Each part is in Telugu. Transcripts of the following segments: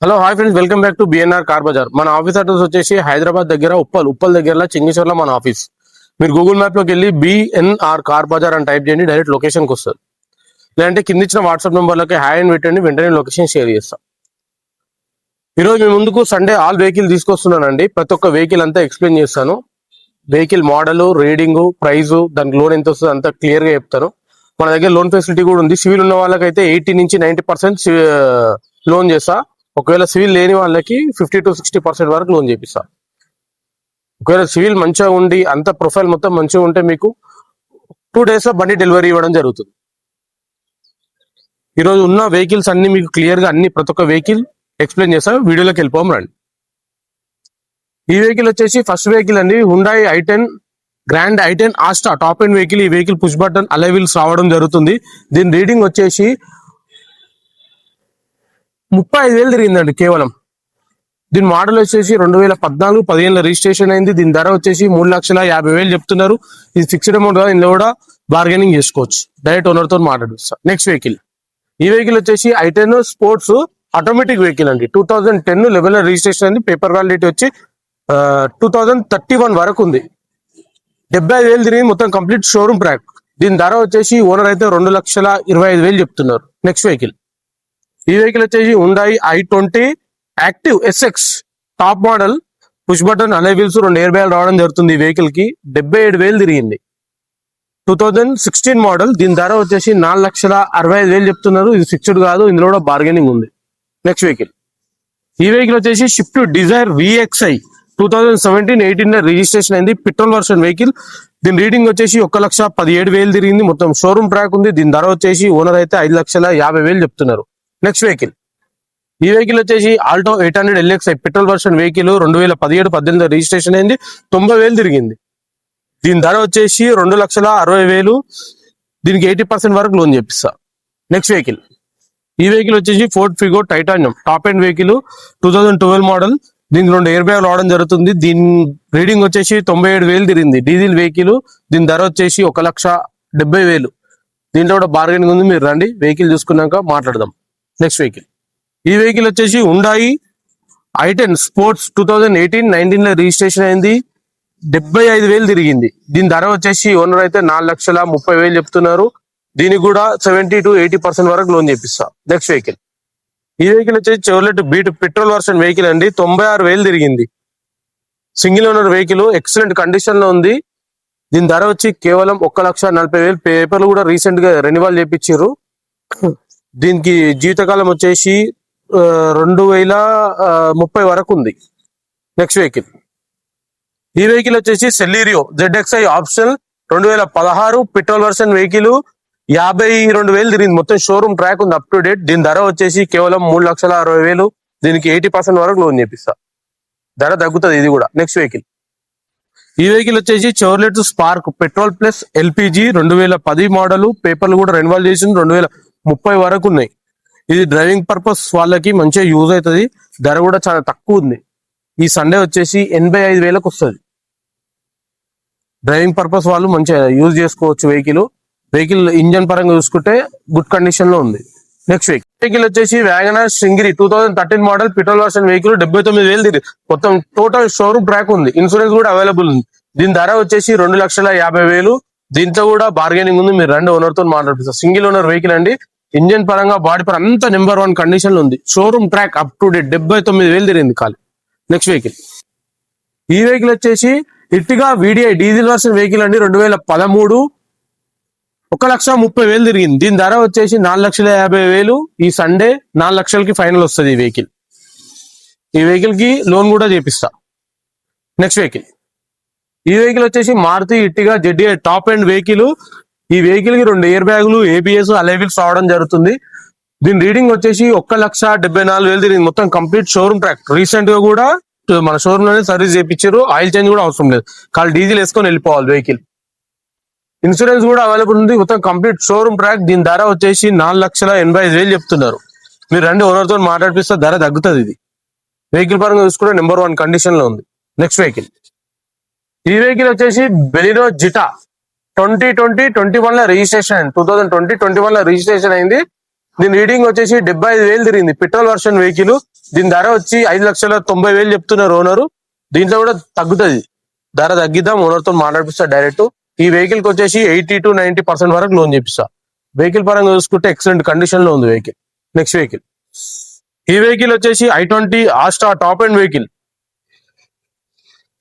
Hello hi friends, welcome back to BNR car bazaar. మన ఆఫీస్ అడ్రస్ వచ్చేసి హైదరాబాద్ దగ్గర ఉప్పల్ దగ్గర చింగేశ్వర్లో మన ఆఫీస్. మీరు గూగుల్ మ్యాప్ లోకి వెళ్ళి బిఎన్ఆర్ కార్ బజార్ అని టైప్ చేయండి, డైరెక్ట్ లొకేషన్కి వస్తుంది. లేదంటే కింద ఇచ్చిన వాట్సాప్ నెంబర్లకి హాయ్ అని పెట్టండి, వెంటనే లొకేషన్ షేర్ చేస్తాం. ఈరోజు మీ ముందుకు సండే ఆల్ వెహికల్ తీసుకొస్తున్నానండి. ప్రతి ఒక్క వెహికల్ అంతా ఎక్స్ప్లెయిన్ చేస్తాను. వెహికల్ మోడల్, రీడింగ్, ప్రైస్, దానికి లోన్ ఎంత వస్తుంది అంతా క్లియర్ గా చెప్తాను. మన దగ్గర లోన్ ఫెసిలిటీ కూడా ఉంది. సివిల్ ఉన్న వాళ్ళకైతే 80 నుంచి 90% లోన్ చేస్తా. ఒకవేళ సివిల్ లేని వాళ్ళకి 50 to 60% వరకు లోన్ చేపిస్తా. ఒకవేళ సివిల్ మంచిగా ఉండి అంత ప్రొఫైల్ మొత్తం మంచిగా ఉంటే మీకు 2 days లో బండి డెలివరీ ఇవ్వడం జరుగుతుంది. ఈరోజు ఉన్న వెహికల్స్ అన్ని మీకు క్లియర్ గా ప్రతి ఒక్క వెహికల్ ఎక్స్ప్లెయిన్ చేస్తా. వీడియోలోకి వెళ్ళిపోం రండి. ఈ వెహికల్ వచ్చేసి ఫస్ట్ వెహికల్ అండి, Hyundai i10 grand i10 Asta top end vehicle. ఈ vehicle push button alloy wheels రావడం జరుగుతుంది. దీని రీడింగ్ వచ్చేసి 35,000 తిరిగిందండి కేవలం. దీని మోడల్ వచ్చేసి 2014-15 రిజిస్ట్రేషన్ అయింది. దీని ధర వచ్చేసి 3,50,000 చెప్తున్నారు. ఇది ఫిక్స్డ్ అమౌంట్ కాదు, ఇందులో కూడా బార్గెనింగ్ చేసుకోవచ్చు. డైరెక్ట్ ఓనర్ తో మాట్లాడిస్తా. నెక్స్ట్ వెహికల్, ఈ వెహికల్ వచ్చేసి i10 స్పోర్ట్స్ ఆటోమేటిక్ వెహికల్ అండి. 2010 లెవెల్ రిజిస్ట్రేషన్ అయింది. పేపర్ వ్యాలిడిటీ వచ్చి 2031 వరకు ఉంది. 75,000 తిరిగి మొత్తం కంప్లీట్ షోరూమ్ ట్రాక్. దీని ధర వచ్చేసి ఓనర్ అయితే 2,25,000 చెప్తున్నారు. నెక్స్ట్ వెహికల్, ఈ వెహికల్ వచ్చేసి Hyundai i20 active SX top model, push button alloy wheels, 2 air bag రావడం జరుగుతుంది. ఈ వెహికల్ కి 77,000 తిరిగింది. 2016 మోడల్. దీని ధర వచ్చేసి 4,65,000 చెప్తున్నారు. ఇది ఫిక్స్డ్ కాదు, ఇందులో కూడా బార్గెనింగ్ ఉంది. నెక్స్ట్ వెహికల్, ఈ వెహికల్ వచ్చేసి షిఫ్ట్ డిజైర్ VXI 2017-18 రిజిస్ట్రేషన్ అయింది. Petrol version vehicle. దీని రీడింగ్ వచ్చేసి 1,17,000 తిరిగింది. మొత్తం షోరూమ్ ట్రాక్ ఉంది. దీని ధర వచ్చేసి ఓనర్ అయితే 5,50,000 చెప్తున్నారు. నెక్స్ట్ వెహికల్, ఈ వెహికల్ వచ్చేసి Alto 800 LXI petrol version vehicle. 2017-18 registration అయింది. 90,000 తిరిగింది. దీని ధర వచ్చేసి 2,60,000. దీనికి 80% వరకు లోన్ చేపిస్తా. నెక్స్ట్ వెహికల్, ఈ వెహికల్ వచ్చేసి Ford Figo titanium top end vehicle. 2012 model. దీనికి 2 ఎయిర్ బ్యాగ్ రావడం జరుగుతుంది. దీని రీడింగ్ వచ్చేసి 97,000 తిరిగింది. Diesel vehicle. దీని ధర వచ్చేసి 1,70,000. దీంట్లో కూడా బార్గెనింగ్ ఉంది. మీరు రండి, వెహికల్ చూసుకున్నాక మాట్లాడదాం. నెక్స్ట్ వెహికల్, ఈ వెహికల్ వచ్చేసి హుండాయ్ i10 స్పోర్ట్స్ 2018-19 రిజిస్ట్రేషన్ అయింది. 75,000 తిరిగింది. దీని ధర వచ్చేసి ఓనర్ అయితే 4,30,000 చెప్తున్నారు. దీనికి కూడా 70 to 80% వరకు లోన్ చేపిస్తా. నెక్స్ట్ వెహికల్, ఈ వెహికల్ వచ్చేసి Chevrolet beat petrol version vehicle అండి. 96,000 తిరిగింది. Single owner vehicle, excellent condition లో ఉంది. దీని ధర వచ్చి కేవలం 1,40,000. పేపర్లు కూడా రీసెంట్ గా రెన్యువల్ చేపించారు. దీనికి జీవితకాలం వచ్చేసి 2030 వరకు ఉంది. నెక్స్ట్ వెహికల్, ఈ వెహికల్ వచ్చేసి Celerio ZXI optional 2016 petrol version vehicle. 52,000 తిరిగింది. మొత్తం షోరూమ్ ట్రాక్ ఉంది, అప్ టు డేట్. దీని ధర వచ్చేసి కేవలం 3,60,000. దీనికి 80% వరకు లోన్ చేపిస్తా. ధర తగ్గుతుంది ఇది కూడా. నెక్స్ట్ వెహికల్, ఈ వెహికల్ వచ్చేసి Chevrolet spark petrol plus LPG 2010 model. పేపర్లు కూడా రెన్యువల్ చేసి 2030 వరకు ఉన్నాయి. ఇది డ్రైవింగ్ పర్పస్ వాళ్ళకి మంచిగా యూజ్ అవుతుంది. ధర కూడా చాలా తక్కువ ఉంది. ఈ సండే వచ్చేసి 85,000కు వస్తుంది. డ్రైవింగ్ పర్పస్ వాళ్ళు మంచిగా యూజ్ చేసుకోవచ్చు. వెహికల్ ఇంజన్ పరంగా చూసుకుంటే గుడ్ కండిషన్ లో ఉంది. నెక్స్ట్ వెహికల్ వచ్చేసి వ్యాగనర్ శ్రింగిరి 2013 మోడల్ పెట్రోల్ వర్షన్ వెహికల్. 79,000 తిరిగి మొత్తం టోటల్ షోరూమ్ ట్రాక్ ఉంది. ఇన్సూరెన్స్ కూడా అవైలబుల్ ఉంది. దీని ధర వచ్చేసి 2,50,000. దీంట్లో కూడా బార్గెనింగ్ ఉంది. మీరు రెండు ఓనర్ తో మాట్లాడిస్తారు. సింగిల్ ఓనర్ వెహికల్ అండి. ఇంజన్ పరంగా బాడీ పరంగా అంతా నెంబర్ 1 కండిషన్ లో ఉంది. Showroom track up to date. 79,000 తిరిగింది ఖాళీ. నెక్స్ట్ వెహికల్, ఈ వెహికల్ వచ్చేసి ఇర్టిగా VDI డీజిల్ వర్షన్ వెహికల్ అండి. 2013 1,30,000 తిరిగింది. దీని ధర వచ్చేసి 4,50,000. ఈ సండే 4,00,000కి ఫైనల్ వస్తుంది ఈ వెహికల్. ఈ వెహికల్ కి లోన్ కూడా చేపిస్తా. నెక్స్ట్ వెహికల్, ఈ వెహికల్ వచ్చేసి Maruti Ertiga ZDI top end vehicle. ఈ వెహికల్ కి 2 ఎయిర్ బ్యాగులు, ABS, అలై వీల్స్ రావడం జరుగుతుంది. దీని రీడింగ్ వచ్చేసి 1,74,000 తిరిగింది. మొత్తం కంప్లీట్ షోరూమ్ ట్రాక్. రీసెంట్ గా కూడా మన షోరూమ్ లోనే సర్వీస్ చేయించారు. ఆయిల్ చేంజ్ కూడా అవసరం లేదు. కాల్ డీజిల్ వేసుకొని వెళ్ళిపోవాలి వెహికల్. ఇన్సూరెన్స్ కూడా అవైలబుల్ ఉంది. మొత్తం కంప్లీట్ షోరూమ్ ట్రాక్. దీని ధర వచ్చేసి 4,85,000 చెప్తున్నారు. మీరు రెండు ఓనర్ తో మాట్లాడిపిస్తే ధర తగ్గుతుంది. ఇది వెహికల్ పరంగా చూసుకుంటే నెంబర్ 1 కండిషన్ లో ఉంది. నెక్స్ట్ వెహికల్, ఈ వెహికల్ వచ్చేసి బెలినో జిటా 2020-21 లో రిజిస్ట్రేషన్ అయింది. 2020-21 లో రిజిస్ట్రేషన్ అయింది. దీని రీడింగ్ వచ్చేసి 75,000 తిరిగింది. Petrol version vehicle. దీని ధర వచ్చి 5,90,000 చెప్తున్నారు ఓనరు. దీంట్లో కూడా తగ్గుతుంది, ధర తగ్గిద్దాం, ఓనర్ తో మాట్లాడిపిస్తా డైరెక్ట్. ఈ వెహికల్ కి వచ్చేసి 80 to 90% వరకు లోన్ చేపిస్తా. వెహికల్ పరంగా చూసుకుంటే ఎక్సలెంట్ కండిషన్ లో ఉంది వెహికల్. నెక్స్ట్ వెహికల్, ఈ వెహికల్ వచ్చేసి i20 Asta top and vehicle.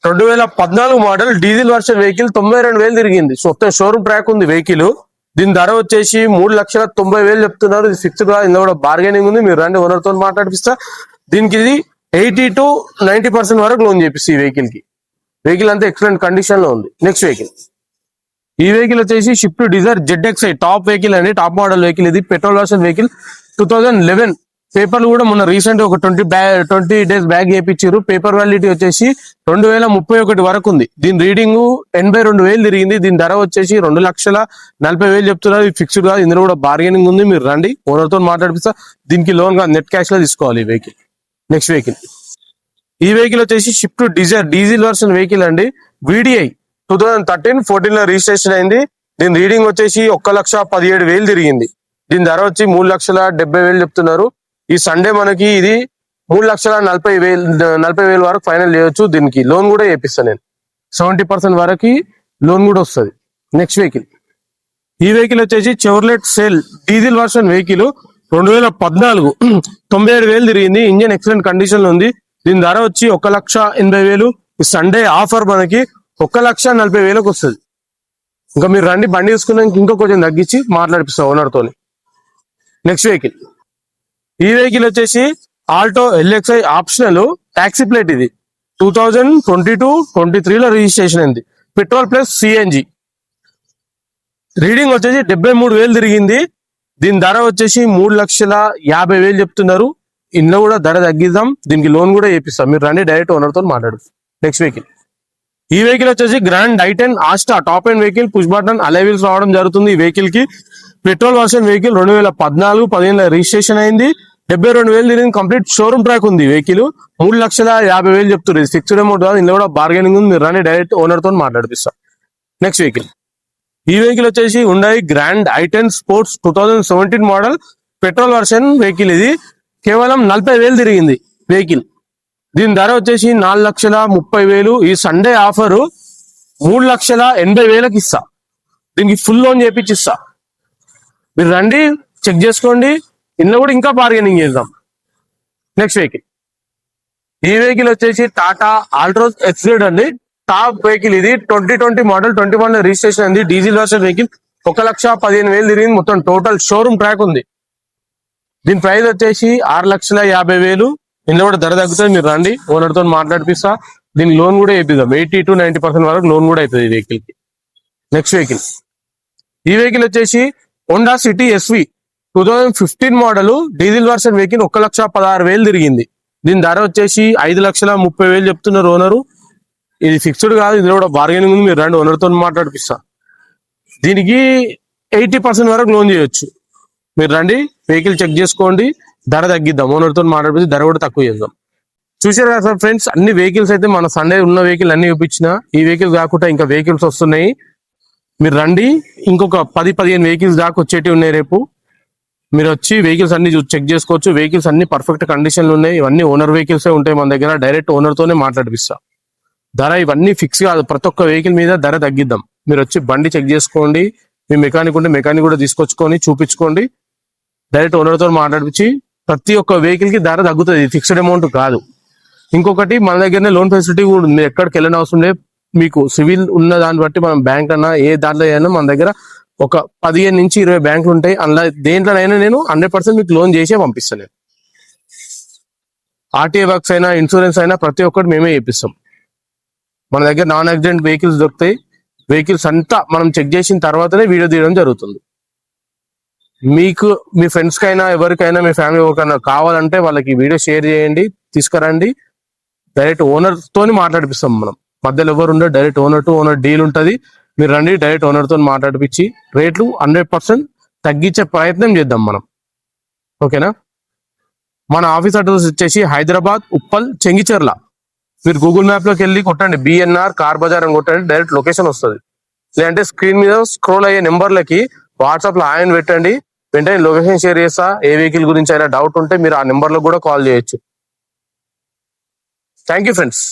2014 model diesel version vehicle. 92,000 తిరిగింది. షోరూమ్ ట్రాక్ ఉంది వెహికల్. దీని ధర వచ్చేసి 3,90,000 చెప్తున్నారు. ఇది ఫిక్స్డ్ గా, ఇందులో కూడా బార్గెనింగ్ ఉంది. మీరు రండి, ఓనర్ తో మాట్లాడిపిస్తా. దీనికి ఇది 80 to 90% వరకు లోన్ చేపిస్తా. ఈ వెహికల్ కి, వెహికల్ అంతా ఎక్సలెంట్ కండిషన్ లో ఉంది. నెక్స్ట్ వెహికల్, ఈ వెహికల్ వచ్చేసి Swift Dzire ZXi top vehicle అండి, టాప్ మోడల్ వెహికల్. ఇది పెట్రోల్ వర్షన్ వెహికల్. 2011 పేపర్లు కూడా మొన్న రీసెంట్ ఒక 20 days బ్యాక్ చేయించారు. పేపర్ వ్యాలిడిటీ వచ్చేసి 2031 వరకు ఉంది. దీని రీడింగ్ 82,000 తిరిగింది. దీని ధర వచ్చేసి 2,40,000 చెప్తున్నారు. ఇది ఫిక్స్డ్ గా, ఇందులో కూడా బార్గెనింగ్ ఉంది. మీరు రండి, ఓనర్ తో మాట్లాడిపిస్తా. దీనికి లోన్ గా నెట్ క్యాష్ లో తీసుకోవాలి ఈ వెహికల్. నెక్స్ట్ వెహికల్, ఈ వెహికల్ వచ్చేసి Swift Dzire diesel version vehicle అండి. VDI 2013-14 లో రిజిస్ట్రేషన్ అయింది. దీని రీడింగ్ వచ్చేసి 1,17,000 తిరిగింది. దీని ధర వచ్చి 3,70,000 చెప్తున్నారు. ఈ సండే మనకి ఇది 3,40,000 వరకు ఫైనల్ చేయొచ్చు. దీనికి లోన్ కూడా చేపిస్తాను నేను, 70% వరకు లోన్ కూడా వస్తుంది. నెక్స్ట్ వెహికల్, ఈ వెహికల్ వచ్చేసి Chevrolet cell diesel version vehicle. 2014 97,000 తిరిగింది. ఇంజన్ ఎక్సలెంట్ కండిషన్ లో ఉంది. దీని ధర వచ్చి 1,80,000. ఈ సండే ఆఫర్ మనకి 1,40,000 వస్తుంది. ఇంకా మీరు రండి, బండి తీసుకున్నాక ఇంకో కొంచెం తగ్గించి మాట్లాడిపిస్తాం ఓనర్ తోని. నెక్స్ట్ వెహికల్, ఈ వెహికల్ వచ్చేసి Alto LXi optional taxi plate. ఇది 2022-23 లో రిజిస్ట్రేషన్ అయింది. Petrol plus CNG. రీడింగ్ వచ్చేసి 73,000 తిరిగింది. దీని ధర వచ్చేసి 3,50,000 చెప్తున్నారు. ఇందులో కూడా ధర తగ్గిద్దాం, దీనికి లోన్ కూడా చేపిస్తాం. మీరు రండి, డైరెక్ట్ ఓనర్ తో మాట్లాడు. నెక్స్ట్ వెహికల్, ఈ వెహికల్ వచ్చేసి grand i10 Asta top and vehicle. Push button alloy wheels రావడం జరుగుతుంది. ఈ వెహికల్ కి పెట్రోల్ వర్షన్ వెహికల్. 2014-15 రిజిస్ట్రేషన్ అయింది. 72,000 తిరిగింది. కంప్లీట్ షోరూమ్ ట్రాక్ ఉంది వెహికల్. 3,50,000 చెప్తున్నారు. ఫిక్స్డ్ అమౌంట్ కాదు, ఇందులో కూడా బార్గెనింగ్ ఉంది. మీరు రండి, డైరెక్ట్ ఓనర్ తో మాట్లాడిపిస్తా. నెక్స్ట్ వెహికల్, ఈ వెహికల్ వచ్చేసి Hyundai grand i10 sports 2017 model petrol version vehicle. ఇది కేవలం 40,000 తిరిగింది వెహికల్. దీని ధర వచ్చేసి 4,30,000. ఈ సండే ఆఫర్ 3,80,000 ఇస్తా. దీనికి ఫుల్ లోన్ చేపించిస్తా. మీరు రండి, చెక్ చేసుకోండి, ఇందులో కూడా ఇంకా బార్గెనింగ్ చేద్దాం. నెక్స్ట్ వెహికల్, ఈ వెహికల్ వచ్చేసి టాటా ఆల్ట్రోస్ XZ అండి, టాప్ వెహికల్. ఇది 2020 మోడల్. 21 రిజిస్ట్రేషన్ అంది. Diesel version vehicle. 1,15,000 తిరిగింది. మొత్తం టోటల్ షోరూమ్ ట్రాక్ ఉంది. దీని ప్రైస్ వచ్చేసి 6,50,000. ఇందులో కూడా ధర తగ్గుతుంది. మీరు రండి, ఓనర్ తో మాట్లాడిపిస్తా. దీనికి లోన్ కూడా వేపిద్దాం. 80 to 90% వరకు లోన్ కూడా అవుతుంది ఈ వెహికల్ కి. నెక్స్ట్ వెహికల్, ఈ వెహికల్ వచ్చేసి Honda city SV 2015 model diesel version vehicle. 1,16,000 తిరిగింది. దీని ధర వచ్చేసి 5,30,000 చెప్తున్నారు ఓనరు. ఇది ఫిక్స్డ్ కాదు, ఇందులో కూడా బార్గెనింగ్ ఉంది. మీరు రండి, ఓనర్ తో మాట్లాడిపిస్తా. దీనికి 80% వరకు లోన్ చేయొచ్చు. మీరు రండి, వెహికల్ చెక్ చేసుకోండి, ధర తగ్గిద్దాం. ఓనర్ తో మాట్లాడితే ధర కూడా తక్కువ చేద్దాం. చూసారు కదా సార్ ఫ్రెండ్స్, అన్ని వెహికల్స్ అయితే మన సండే ఉన్న వెహికల్ అన్ని చూపించిన. ఈ వెహికల్ కాకుండా ఇంకా వెహికల్స్ వస్తున్నాయి. మీరు రండి, ఇంకొక 10-15 వెహికల్స్ దాకా వచ్చేటి ఉన్నాయి రేపు. మీరు వచ్చి వెహికల్స్ అన్ని చెక్ చేసుకోవచ్చు. వెహికల్స్ అన్ని పర్ఫెక్ట్ కండిషన్ లో ఉన్నాయి. ఇవన్నీ ఓనర్ వెహికల్స్ ఉంటాయి మన దగ్గర. డైరెక్ట్ ఓనర్ తోనే మాట్లాడిపిస్తా. ధర ఇవన్నీ ఫిక్స్ కాదు, ప్రతి ఒక్క వెహికల్ మీద ధర తగ్గిద్దాం. మీరు వచ్చి బండి చెక్ చేసుకోండి. మీ మెకానిక్ ఉంటే మెకానిక్ కూడా తీసుకొచ్చుకొని చూపించుకోండి. డైరెక్ట్ ఓనర్ తో మాట్లాడిపించి ప్రతి ఒక్క వెహికల్ కి ధర తగ్గుతుంది. ఫిక్స్డ్ అమౌంట్ కాదు. ఇంకొకటి, మన దగ్గరనే లోన్ ఫెసిలిటీ కూడా ఉంది. ఎక్కడికి వెళ్ళని అవసరం లేదు. మీకు సివిల్ ఉన్న దాన్ని బట్టి మనం బ్యాంక్ అన్నా ఏ దాంట్లో అయినా మన దగ్గర ఒక 15 నుంచి 20 బ్యాంకులు ఉంటాయి. అందులో దేంట్లోనైనా నేను 100% మీకు లోన్ చేసే పంపిస్తాను. RTA వర్క్స్ అయినా ఇన్సూరెన్స్ అయినా ప్రతి ఒక్కటి మేమే చేపిస్తాం. మన దగ్గర నాన్ యాక్సిడెంట్ వెహికల్స్ దొరుకుతాయి. వెహికల్స్ అంతా మనం చెక్ చేసిన తర్వాతనే వీడియో తీయడం జరుగుతుంది. మీకు మీ ఫ్రెండ్స్ కైనా ఎవరికైనా మీ ఫ్యామిలీ ఎవరికైనా కావాలంటే వాళ్ళకి వీడియో షేర్ చేయండి, తీసుకురండి. డైరెక్ట్ ఓనర్ తోని మాట్లాడిపిస్తాం. మనం మధ్యలో ఎవరు ఉండరు. Direct owner to owner deal ఉంటుంది. మీరు రండి, డైరెక్ట్ ఓనర్ తో మాట్లాడిపించి రేట్లు 100% తగ్గించే ప్రయత్నం చేద్దాం మనం. ఓకేనా? మన ఆఫీస్ అడ్రస్ వచ్చేసి హైదరాబాద్ ఉప్పల్ చెంగిచెర్ల. మీరు గూగుల్ మ్యాప్ లోకి వెళ్ళి కొట్టండి BNR కార్ బజార్ అని కొట్టండి, డైరెక్ట్ లొకేషన్ వస్తుంది. లేదంటే స్క్రీన్ మీద స్క్రోల్ అయ్యే నెంబర్లకి వాట్సాప్ లో ఆయన పెట్టండి. వెంటనే లొకేషన్ షేర్ చేస్తా. ఏ వెహికల్ గురించి అయినా డౌట్ ఉంటే మీరు ఆ నెంబర్ లో కూడా కాల్ చేయొచ్చు. Thank you friends.